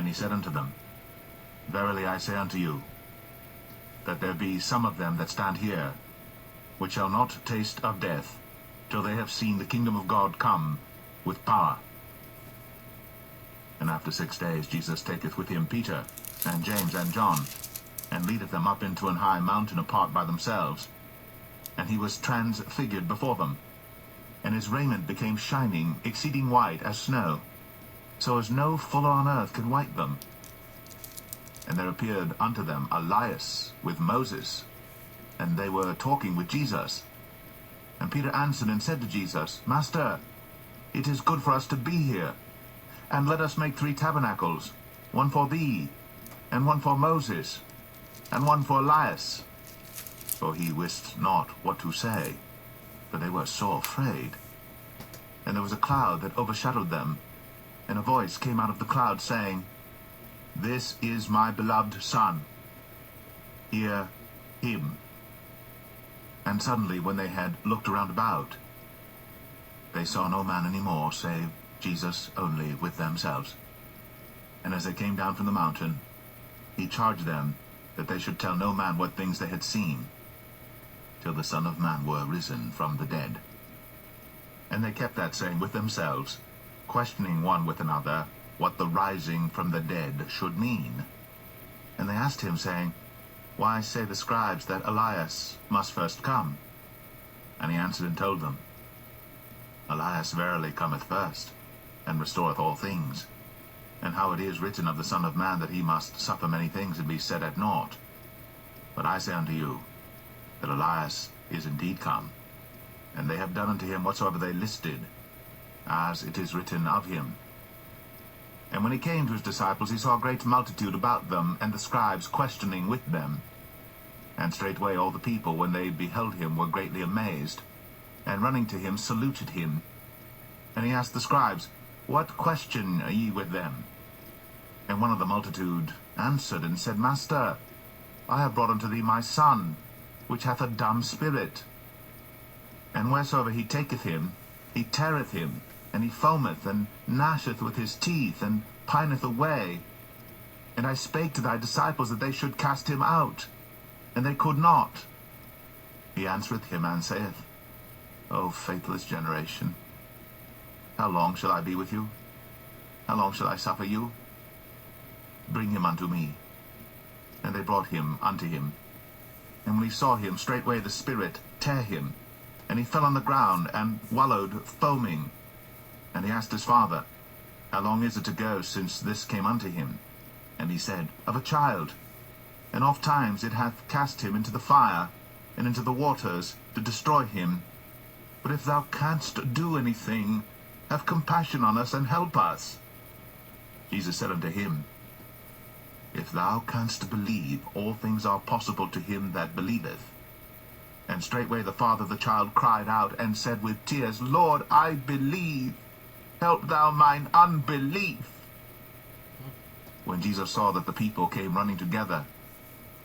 And he said unto them, Verily I say unto you, that there be some of them that stand here, which shall not taste of death, till they have seen the kingdom of God come with power. And after 6 days Jesus taketh with him Peter, and James, and John, and leadeth them up into an high mountain apart by themselves. And he was transfigured before them, and his raiment became shining, exceeding white as snow, so as no fuller on earth could white them. And there appeared unto them Elias with Moses, and they were talking with Jesus. And Peter answered and said to Jesus, Master, it is good for us to be here, and let us make 3 tabernacles, one for thee, and one for Moses, and one for Elias. For he wist not what to say, for they were sore afraid. And there was a cloud that overshadowed them, and a voice came out of the cloud, saying, This is my beloved Son, hear him. And suddenly, when they had looked around about, they saw no man any more, save Jesus only with themselves. And as they came down from the mountain, he charged them that they should tell no man what things they had seen, till the Son of Man were risen from the dead. And they kept that saying with themselves, questioning one with another what the rising from the dead should mean. And they asked him, saying, Why say the scribes that Elias must first come? And he answered and told them, Elias verily cometh first, and restoreth all things. And how it is written of the Son of Man that he must suffer many things and be set at naught. But I say unto you, that Elias is indeed come, and they have done unto him whatsoever they listed, as it is written of him. And when he came to his disciples, he saw a great multitude about them, and the scribes questioning with them. And straightway all the people, when they beheld him, were greatly amazed, and running to him saluted him. And he asked the scribes, What question ye with them? And one of the multitude answered and said, Master, I have brought unto thee my son, which hath a dumb spirit. And wheresoever he taketh him, he teareth him, and he foameth, and gnasheth with his teeth, and pineth away. And I spake to thy disciples that they should cast him out, and they could not. He answereth him and saith, O faithless generation, how long shall I be with you? How long shall I suffer you? Bring him unto me. And they brought him unto him. And when he saw him, straightway the spirit tare him, and he fell on the ground, and wallowed foaming. And he asked his father, How long is it ago since this came unto him? And he said, Of a child. And oft times it hath cast him into the fire, and into the waters, to destroy him. But if thou canst do anything, have compassion on us, and help us. Jesus said unto him, If thou canst believe, all things are possible to him that believeth. And straightway the father of the child cried out, and said with tears, Lord, I believe. Help thou mine unbelief. When Jesus saw that the people came running together,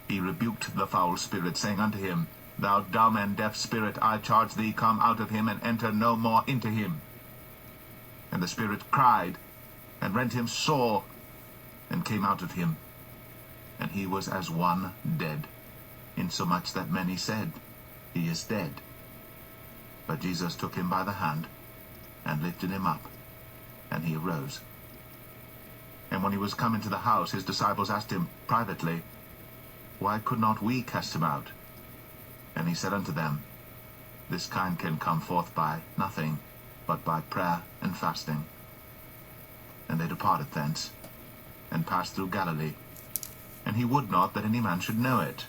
he rebuked the foul spirit, saying unto him, Thou dumb and deaf spirit, I charge thee, come out of him, and enter no more into him. And the spirit cried, and rent him sore, and came out of him. And he was as one dead, insomuch that many said, He is dead. But Jesus took him by the hand, and lifted him up, and he arose. And when he was come into the house, his disciples asked him privately, Why could not we cast him out? And he said unto them, This kind can come forth by nothing, but by prayer and fasting. And they departed thence, and passed through Galilee. And he would not that any man should know it.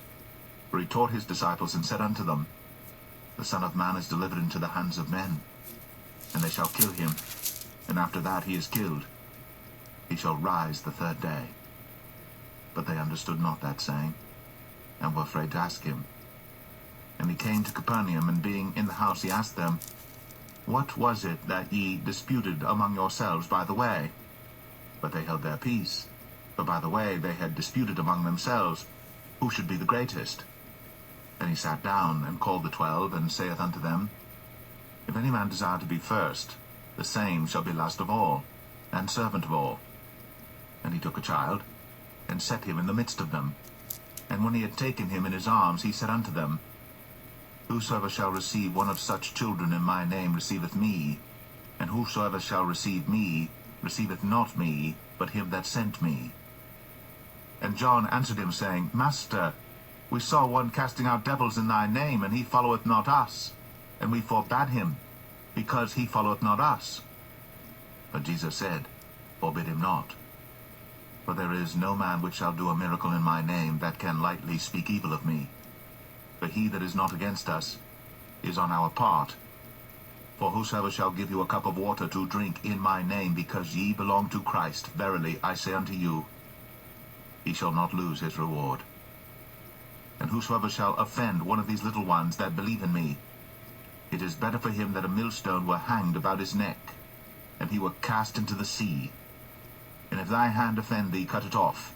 For he taught his disciples, and said unto them, The Son of Man is delivered into the hands of men, and they shall kill him, and after that he is killed, he shall rise the 3rd day. But they understood not that saying, and were afraid to ask him. And he came to Capernaum, and being in the house, he asked them, What was it that ye disputed among yourselves by the way? But they held their peace, for by the way they had disputed among themselves, who should be the greatest. Then he sat down, and called the 12, and saith unto them, If any man desire to be first, the same shall be last of all, and servant of all. And he took a child, and set him in the midst of them. And when he had taken him in his arms, he said unto them, Whosoever shall receive one of such children in my name receiveth me, and whosoever shall receive me receiveth not me, but him that sent me. And John answered him, saying, Master, we saw one casting out devils in thy name, and he followeth not us. And we forbade him, because he followeth not us. But Jesus said, Forbid him not. For there is no man which shall do a miracle in my name that can lightly speak evil of me. For he that is not against us is on our part. For whosoever shall give you a cup of water to drink in my name, because ye belong to Christ, verily I say unto you, he shall not lose his reward. And whosoever shall offend one of these little ones that believe in me, it is better for him that a millstone were hanged about his neck, and he were cast into the sea. And if thy hand offend thee, cut it off.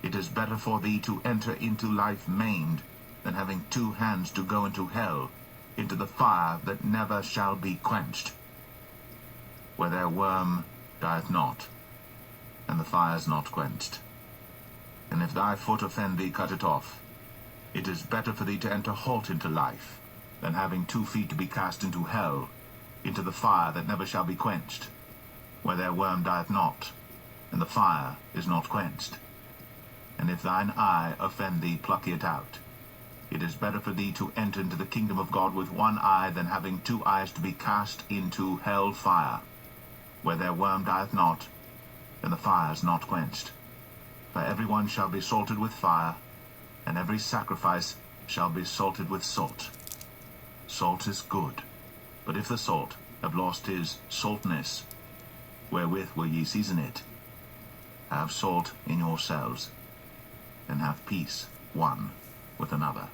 It is better for thee to enter into life maimed, than having 2 hands to go into hell, into the fire that never shall be quenched, where their worm dieth not, and the fire is not quenched. And if thy foot offend thee, cut it off. It is better for thee to enter halt into life, than having 2 feet to be cast into hell, into the fire that never shall be quenched, where their worm dieth not, and the fire is not quenched. And if thine eye offend thee, pluck it out. It is better for thee to enter into the kingdom of God with 1 eye, than having 2 eyes to be cast into hell fire, where their worm dieth not, and the fire is not quenched. For every one shall be salted with fire, and every sacrifice shall be salted with salt. Salt is good, but if the salt have lost his saltness, wherewith will ye season it? Have salt in yourselves, and have peace one with another.